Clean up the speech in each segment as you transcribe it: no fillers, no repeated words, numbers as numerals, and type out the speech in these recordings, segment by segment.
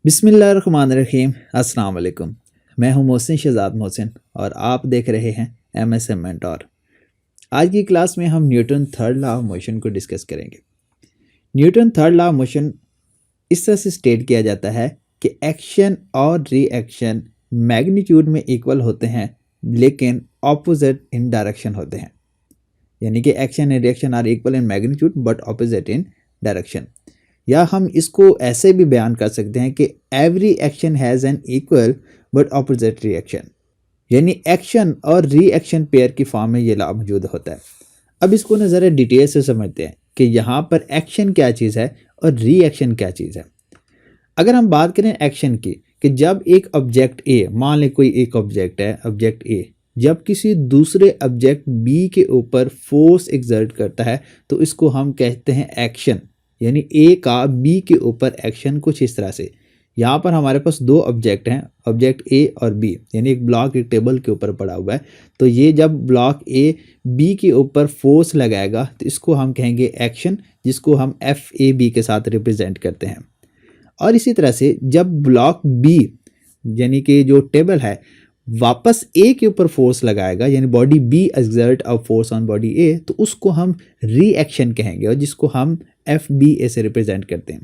बिस्मिल्लाहिर्रहमानिर्रहीम। अस्सलाम वालेकुम। मैं हूं मोहसिन शहजाद मोहसिन और आप देख रहे हैं MSM मेंटोर। आज की क्लास में हम Newton third law of motion को डिस्कस करेंगे। Newton third law of motion इस तरह से स्टेट किया जाता है कि एक्शन और रिएक्शन मैग्नीट्यूड में इक्वल होते हैं लेकिन ऑपोजिट इन डायरेक्शन होते हैं। यानी कि action and reaction are equal in magnitude but opposite in direction. या हम इसको ऐसे भी बयान कर सकते हैं कि every action has an equal but opposite reaction. यानी एक्शन और रिएक्शन पेयर की फॉर्म में ये लॉ मौजूद होता है। अब इसको ना ज़रा डिटेल से समझते हैं कि यहाँ पर एक्शन क्या चीज़ है और रिएक्शन क्या चीज़ है। अगर हम बात करें एक्शन की कि जब एक ऑब्जेक्ट ए, मान लें कोई एक ऑब्जेक्ट है, ऑब्जेक्ट ए, जब किसी दूसरे ऑब्जेक्ट बी के ऊपर फोर्स एक्सर्ट करता है तो इसको हम कहते हैं एक्शन। यानी ए का बी के ऊपर एक्शन कुछ इस तरह से। यहाँ पर हमारे पास दो ऑब्जेक्ट हैं, ऑब्जेक्ट ए और बी, यानी एक ब्लॉक एक टेबल के ऊपर पड़ा हुआ है। तो ये जब ब्लॉक ए बी के ऊपर फोर्स लगाएगा तो इसको हम कहेंगे एक्शन, जिसको हम FAB के साथ रिप्रेजेंट करते हैं। और इसी तरह से जब ब्लॉक बी यानी कि जो टेबल है वापस ए के ऊपर फोर्स लगाएगा, यानी body B exert a force on body A, तो उसको हम रिएक्शन कहेंगे और जिसको हम FBA से रिप्रेजेंट करते हैं।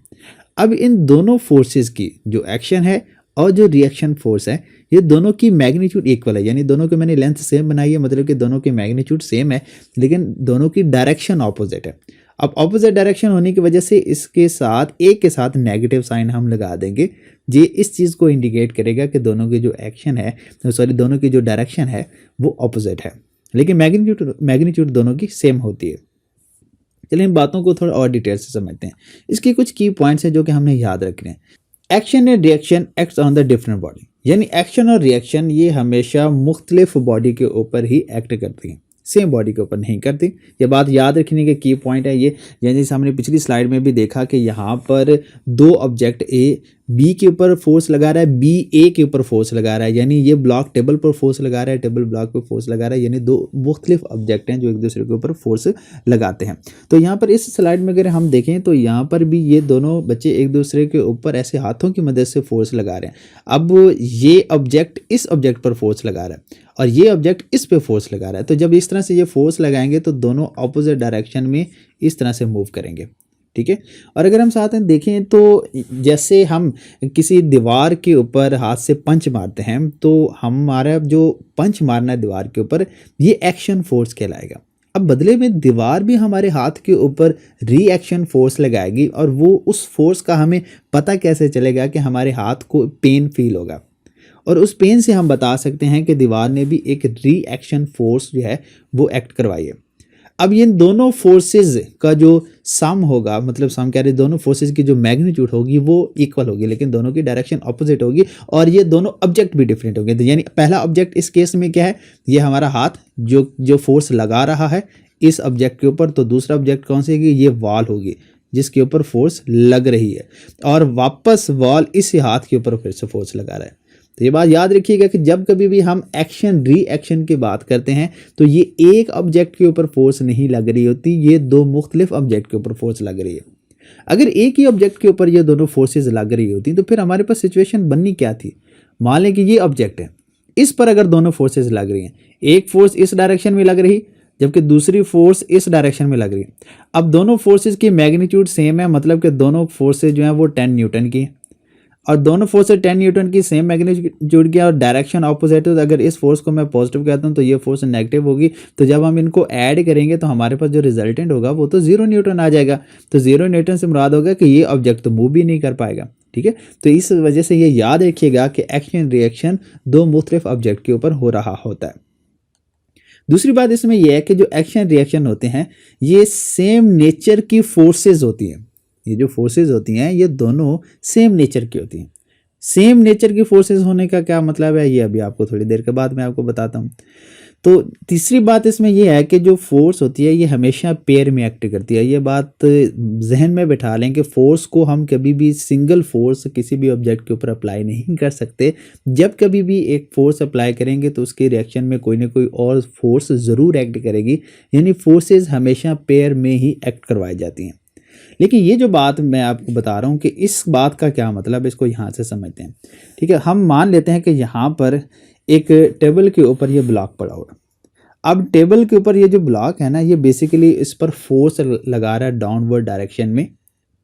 अब इन दोनों फोर्सेस की जो एक्शन है और जो रिएक्शन फोर्स है, ये दोनों की मैग्नीट्यूड इक्वल है। यानी दोनों की मैंने लेंथ सेम बनाई है, मतलब कि दोनों की मैग्नीट्यूड सेम है लेकिन दोनों की डायरेक्शन ऑपोजिट है। अब ऑपोजिट डायरेक्शन होने की वजह से इसके साथ एक के साथ नेगेटिव साइन हम लगा देंगे। ये इस चीज़ को इंडिकेट करेगा कि दोनों की जो एक्शन है, दोनों की जो डायरेक्शन है वो ऑपोजिट है, लेकिन मैग्नीट्यूड दोनों की सेम होती है। चलिए इन बातों को थोड़ा और डिटेल से समझते हैं। इसके कुछ की पॉइंट्स हैं जो कि हमने याद रखने हैं। Action and reaction acts on the different body. यानी एक्शन और रिएक्शन ये हमेशा मुख्तलिफ बॉडी के ऊपर ही एक्ट करती हैं, सेम बॉडी के ऊपर नहीं करती। ये बात याद रखने के की पॉइंट है ये। जैसे हमने पिछली स्लाइड में भी देखा कि यहाँ पर दो ऑब्जेक्ट ए बी के ऊपर फोर्स लगा रहा है, बी ए के ऊपर फोर्स लगा रहा है, यानी ये ब्लॉक टेबल पर फोर्स लगा रहा है, टेबल ब्लॉक पर फोर्स लगा रहा है, यानी दो मुख्तलिफ ऑब्जेक्ट हैं जो एक दूसरे के ऊपर फोर्स लगाते हैं। तो यहाँ पर इस स्लाइड में अगर हम देखें तो यहाँ पर भी ये दोनों बच्चे एक दूसरे के ऊपर ऐसे हाथों की मदद से फोर्स लगा रहे हैं। अब ये ऑब्जेक्ट इस ऑब्जेक्ट पर फोर्स लगा रहा है और ये ऑब्जेक्ट इस पे फोर्स लगा रहा है। तो जब इस तरह से ये फोर्स लगाएंगे तो दोनों ऑपोजिट डायरेक्शन में इस तरह से मूव करेंगे, ठीक है। और अगर हम साथ में देखें तो जैसे हम किसी दीवार के ऊपर हाथ से पंच मारते हैं तो हमारा जो पंच मारना है दीवार के ऊपर, ये एक्शन फोर्स कहलाएगा। अब बदले में दीवार भी हमारे हाथ के ऊपर रिएक्शन फोर्स लगाएगी और वो उस फोर्स का हमें पता कैसे चलेगा कि हमारे हाथ को पेन फील होगा, और उस पेन से हम बता सकते हैं कि दीवार ने भी एक रिएक्शन फोर्स जो है वो एक्ट करवाई है। अब इन दोनों फोर्सेस का जो सम होगा, मतलब सम कह रहे दोनों फोर्सेस की जो मैग्नीट्यूड होगी वो इक्वल होगी, लेकिन दोनों की डायरेक्शन ऑपोजिट होगी और ये दोनों ऑब्जेक्ट भी डिफरेंट होंगे। तो यानी पहला ऑब्जेक्ट इस केस में क्या है, ये हमारा हाथ जो फोर्स लगा रहा है इस ऑब्जेक्ट के ऊपर, तो दूसरा ऑब्जेक्ट कौन सी होगी, ये वॉल होगी जिसके ऊपर फोर्स लग रही है, और वापस वॉल इस हाथ के ऊपर फिर से फोर्स लगा रहा है। तो ये बात याद रखिएगा कि जब कभी भी हम एक्शन रिएक्शन की बात करते हैं तो ये एक ऑब्जेक्ट के ऊपर फोर्स नहीं लग रही होती, ये दो मुख्तलिफ ऑब्जेक्ट के ऊपर फोर्स लग रही है। अगर एक ही ऑब्जेक्ट के ऊपर ये दोनों फोर्सेस लग रही होती तो फिर हमारे पास सिचुएशन बननी क्या थी। मान लें कि ये ऑब्जेक्ट है, इस पर अगर दोनों फोर्सेस लग रही हैं, एक फोर्स इस डायरेक्शन में लग रही जबकि दूसरी फोर्स इस डायरेक्शन में लग रही है। अब दोनों फोर्सेस की मैग्नीट्यूड सेम है, मतलब कि दोनों फोर्सेस जो हैं वो 10 न्यूटन की हैं और दोनों फोर्स 10 न्यूटन की सेम मैग्नीट्यूड की और डायरेक्शन ऑपोजिट है। तो अगर इस फोर्स को मैं पॉजिटिव कहता हूं तो ये फोर्स नेगेटिव होगी। तो जब हम इनको ऐड करेंगे तो हमारे पास जो रिजल्टेंट होगा वो तो 0 न्यूटन आ जाएगा। तो 0 न्यूटन से मुराद होगा कि ये ऑब्जेक्ट तो मूव भी नहीं कर पाएगा, ठीक है। तो इस वजह से ये याद रखिएगा कि एक्शन रिएक्शन दो मुख्तलिफ ऑब्जेक्ट के ऊपर हो रहा होता है। दूसरी बात इसमें यह है कि जो एक्शन रिएक्शन होते हैं ये सेम नेचर की फोर्सेज होती हैं। ये जो फोर्सेज होती हैं ये दोनों सेम नेचर की होती हैं। सेम नेचर की फोर्सेज होने का क्या मतलब है, ये अभी आपको थोड़ी देर के बाद मैं आपको बताता हूँ। तो तीसरी बात इसमें यह है कि जो फोर्स होती है ये हमेशा पेयर में एक्ट करती है। ये बात जहन में बैठा लें कि फोर्स को हम कभी भी सिंगल फोर्स किसी भी ऑब्जेक्ट के ऊपर अप्लाई नहीं कर सकते। जब कभी भी एक फोर्स अप्लाई करेंगे तो उसके रिएक्शन में कोई ना कोई और फोर्स ज़रूर एक्ट करेगी, यानी फोर्सेज हमेशा पेयर में ही एक्ट करवाई जाती हैं। लेकिन ये जो बात मैं आपको बता रहा हूँ कि इस बात का क्या मतलब, इसको यहाँ से समझते हैं। ठीक है, हम मान लेते हैं कि यहाँ पर एक टेबल के ऊपर ये ब्लॉक पड़ा हुआ। अब टेबल के ऊपर ये जो ब्लॉक है ना, ये बेसिकली इस पर फोर्स लगा रहा है डाउनवर्ड डायरेक्शन में।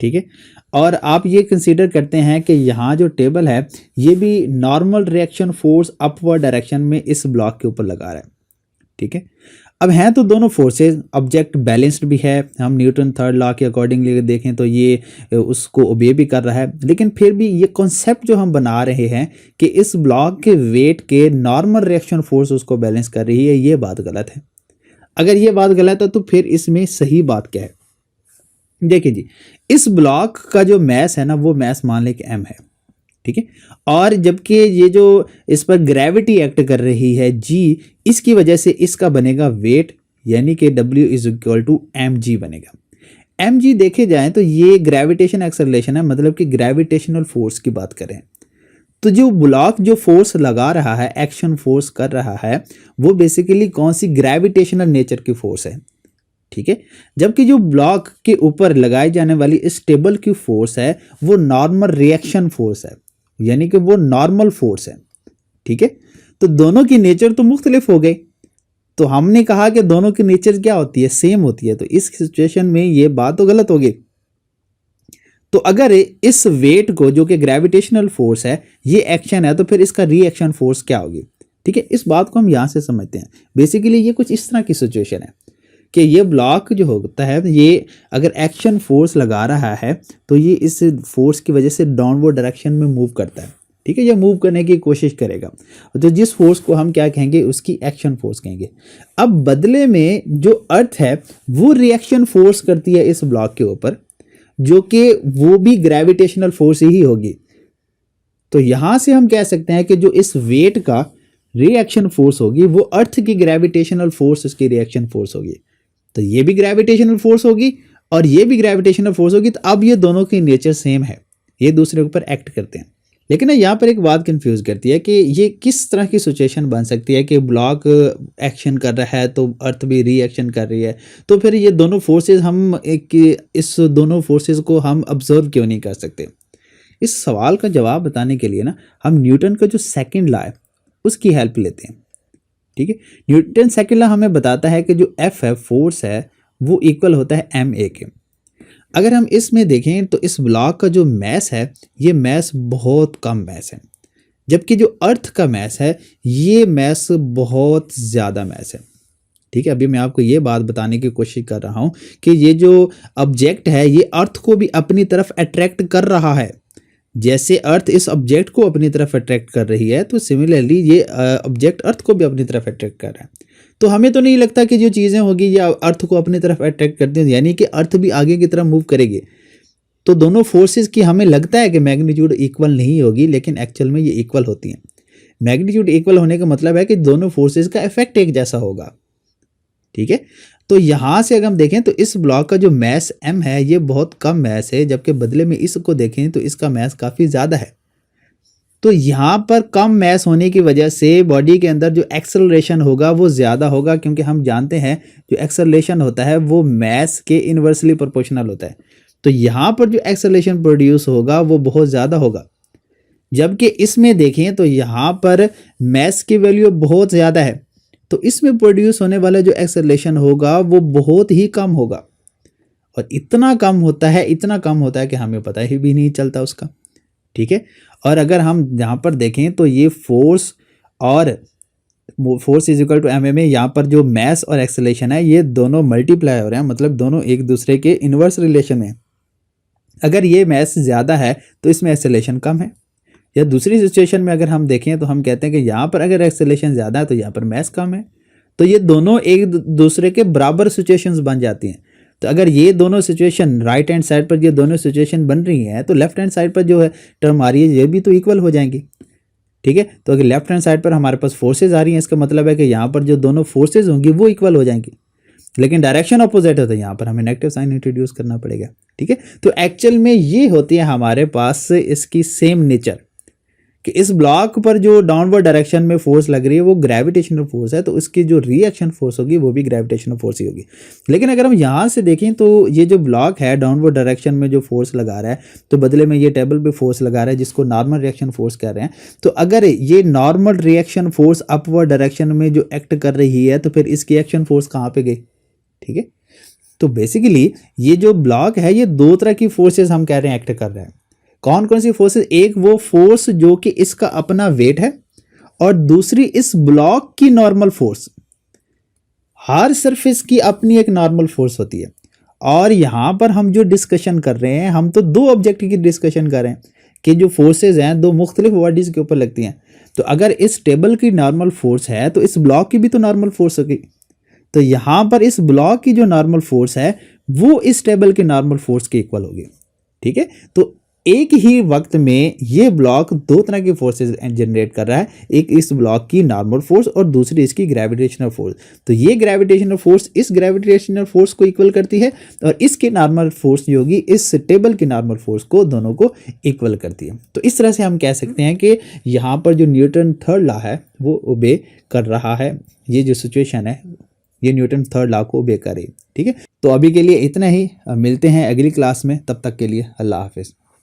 ठीक है, और आप ये कंसीडर करते हैं कि यहाँ जो टेबल है ये भी normal reaction force upward direction में इस ब्लॉक के ऊपर लगा रहा है। ठीक है, अब हैं तो दोनों फोर्सेस, ऑब्जेक्ट बैलेंस्ड भी है, हम न्यूटन थर्ड लॉ के अकॉर्डिंगली देखें तो ये उसको ओबे भी कर रहा है, लेकिन फिर भी ये कॉन्सेप्ट जो हम बना रहे हैं कि इस ब्लॉक के वेट के नॉर्मल रिएक्शन फोर्स उसको बैलेंस कर रही है, ये बात गलत है। अगर ये बात गलत है तो फिर इसमें सही बात क्या है? देखिए जी, इस ब्लॉक का जो मैस है ना, वो मैस मान लें कि m है। ठीक है, और जबकि ये जो इस पर ग्रेविटी एक्ट कर रही है g, इसकी वजह से इसका बनेगा वेट, यानी कि W is equal to mg बनेगा। mg देखे जाए तो ये ग्रेविटेशन एक्सेलरेशन है, मतलब कि ग्रेविटेशनल फोर्स की बात करें तो जो ब्लॉक जो फोर्स लगा रहा है, एक्शन फोर्स कर रहा है, वो बेसिकली कौन सी ग्रेविटेशनल नेचर की फोर्स है। ठीक है, जबकि जो ब्लॉक के ऊपर लगाई जाने वाली इस टेबल की फोर्स है वो नॉर्मल रिएक्शन फोर्स है, यानी कि वो नॉर्मल फोर्स है। ठीक है, तो दोनों की नेचर तो मुख्तलिफ हो गई, तो हमने कहा कि दोनों की नेचर क्या होती है, सेम होती है, तो इस सिचुएशन में ये बात तो गलत होगी। तो अगर इस वेट को, जो कि ग्रेविटेशनल फोर्स है, ये एक्शन है, तो फिर इसका रिएक्शन फोर्स क्या होगी। ठीक है, इस बात को हम यहां से समझते हैं। बेसिकली ये कुछ इस तरह की सिचुएशन है कि ये ब्लॉक जो होता है, ये अगर एक्शन फोर्स लगा रहा है तो ये इस फोर्स की वजह से डाउनवर्ड डायरेक्शन में मूव करता है। ठीक है, ये मूव करने की कोशिश करेगा, तो जिस फोर्स को हम क्या कहेंगे, उसकी एक्शन फोर्स कहेंगे। अब बदले में जो अर्थ है वो रिएक्शन फोर्स करती है इस ब्लॉक के ऊपर, जो कि वो भी ग्रेविटेशनल फोर्स ही होगी। तो यहां से हम कह सकते हैं कि जो इस वेट का रिएक्शन फोर्स होगी वो अर्थ की ग्रेविटेशनल फोर्स उसकी रिएक्शन फोर्स होगी। तो ये भी ग्रेविटेशनल फोर्स होगी और ये भी ग्रेविटेशनल फोर्स होगी, तो अब ये दोनों की नेचर सेम है, ये दूसरे के ऊपर एक्ट करते हैं। लेकिन यहाँ पर एक बात कंफ्यूज करती है कि ये किस तरह की सिचुएशन बन सकती है कि ब्लॉक एक्शन कर रहा है तो अर्थ भी रिएक्शन कर रही है, तो फिर ये दोनों फोर्सेस हम इस दोनों फोर्सेस को हम ऑब्जर्व क्यों नहीं कर सकते। इस सवाल का जवाब बताने के लिए ना हम न्यूटन का जो सेकंड लॉ है उसकी हेल्प लेते हैं। ठीक है, न्यूटन सेकंड लॉ हमें बताता है कि जो एफ है, फोर्स है, वो इक्वल होता है एम ए के। अगर हम इसमें देखें तो इस ब्लॉक का जो मैस है, ये मैस बहुत कम मैस है, जबकि जो अर्थ का मैस है ये मैस बहुत ज़्यादा मैस है। ठीक है, अभी मैं आपको ये बात बताने की कोशिश कर रहा हूँ कि ये जो ऑब्जेक्ट है ये अर्थ को भी अपनी तरफ अट्रैक्ट कर रहा है। जैसे अर्थ इस ऑब्जेक्ट को अपनी तरफ अट्रैक्ट कर रही है, तो सिमिलरली ये ऑब्जेक्ट अर्थ को भी अपनी तरफ अट्रैक्ट कर रहा है। तो हमें तो नहीं लगता कि जो चीज़ें होगी ये अर्थ को अपनी तरफ अट्रैक्ट करती हैं, यानी कि अर्थ भी आगे की तरफ मूव करेगी। तो दोनों फोर्सेस की हमें लगता है कि मैग्नीट्यूड इक्वल नहीं होगी, लेकिन एक्चुअल में ये इक्वल होती हैं। मैग्नीट्यूड इक्वल होने का मतलब है कि दोनों फोर्सेस का इफेक्ट एक जैसा होगा। ठीक है, तो यहां से अगर हम देखें तो इस ब्लॉक का जो मैस m है ये बहुत कम मैस है, जबकि बदले में इसको देखें तो इसका मैस काफ़ी ज़्यादा है। तो यहाँ पर कम मैस होने की वजह से बॉडी के अंदर जो एक्सेलरेशन होगा वो ज़्यादा होगा, क्योंकि हम जानते हैं जो एक्सेलरेशन होता है वो मैस के इन्वर्सली प्रोपोर्शनल होता है। तो यहाँ पर जो एक्सेलरेशन प्रोड्यूस होगा वो बहुत ज़्यादा होगा, जबकि इसमें देखें तो यहाँ पर मैस की वैल्यू बहुत ज़्यादा है, तो इसमें प्रोड्यूस होने वाला जो एक्सेलरेशन होगा वो बहुत ही कम होगा। और इतना कम होता है, इतना कम होता है कि हमें पता ही भी नहीं चलता उसका। ठीक है, और अगर हम यहाँ पर देखें तो ये फोर्स और force is equal to m में यहाँ पर जो मैस और एक्सेलरेशन है ये दोनों मल्टीप्लाई हो रहे हैं, मतलब दोनों एक दूसरे के इन्वर्स रिलेशन में। अगर ये मैस ज़्यादा है तो इसमें एक्सेलरेशन कम है। या दूसरी सिचुएशन में अगर हम देखें तो हम कहते हैं कि यहाँ पर अगर एक्सेलरेशन ज़्यादा है तो यहाँ पर मैस कम है, तो ये दोनों एक दूसरे के बराबर सिचुएशंस बन जाती हैं। तो अगर ये दोनों सिचुएशन राइट हैंड साइड पर ये दोनों सिचुएशन बन रही हैं तो लेफ्ट हैंड साइड पर जो है टर्म आ रही है ये भी तो इक्वल हो जाएंगी। ठीक है, तो अगर लेफ्ट हैंड साइड पर हमारे पास फोर्सेज आ रही हैं, इसका मतलब है कि यहाँ पर जो दोनों फोर्सेज होंगी वो इक्वल हो जाएंगी, लेकिन डायरेक्शन अपोजिट है तो यहाँ पर हमें नेगेटिव साइन इंट्रोड्यूस करना पड़ेगा। ठीक है, तो एक्चुअल में ये होती है हमारे पास इसकी सेम नेचर, कि इस ब्लॉक पर जो डाउनवर्ड डायरेक्शन में फोर्स लग रही है वो ग्रेविटेशनल फोर्स है, तो उसकी जो रिएक्शन फोर्स होगी वो भी ग्रेविटेशनल फोर्स ही होगी। लेकिन अगर हम यहाँ से देखें तो ये जो ब्लॉक है डाउनवर्ड डायरेक्शन में जो फोर्स लगा रहा है, तो बदले में ये टेबल पे फोर्स लगा रहा है जिसको नॉर्मल रिएक्शन फोर्स कह रहे हैं। तो अगर ये normal reaction force upward direction में जो एक्ट कर रही है, तो फिर इसकी एक्शन फोर्स कहाँ पे गई? ठीक है, तो बेसिकली ये जो ब्लॉक है ये दो तरह की फोर्सेस हम कह रहे हैं एक्ट कर रहे हैं। कौन कौन सी फोर्सेस? एक वो फोर्स जो कि इसका अपना वेट है, और दूसरी इस ब्लॉक की नॉर्मल फोर्स। हर सरफेस की अपनी एक नॉर्मल फोर्स होती है, और यहां पर हम जो डिस्कशन कर रहे हैं, हम तो दो ऑब्जेक्ट की डिस्कशन कर रहे हैं कि जो फोर्सेस हैं दो मुख्तलिफ बॉडीज के ऊपर लगती हैं। तो अगर इस टेबल की नॉर्मल फोर्स है तो इस ब्लॉक की भी तो नॉर्मल फोर्स होगी। तो यहां पर इस ब्लॉक की जो नॉर्मल फोर्स है वो इस टेबल की नॉर्मल फोर्स के इक्वल होगी। ठीक है, तो एक ही वक्त में ये ब्लॉक दो तरह की फोर्सेस जनरेट कर रहा है, एक इस ब्लॉक की नॉर्मल फोर्स और दूसरी इसकी ग्रेविटेशनल फोर्स। तो ये ग्रेविटेशनल फोर्स इस ग्रेविटेशनल फोर्स को इक्वल करती है, और इसकी नॉर्मल फोर्स जो होगी इस टेबल की नॉर्मल फोर्स को, दोनों को इक्वल करती है। तो इस तरह से हम कह सकते हैं कि यहाँ पर जो न्यूटन थर्ड लॉ है वो ओबे कर रहा है। ये जो सिचुएशन है ये न्यूटन थर्ड लॉ को ओबे करे। ठीक है, तो अभी के लिए इतना ही, मिलते हैं अगली क्लास में, तब तक के लिए अल्लाह हाफिज़।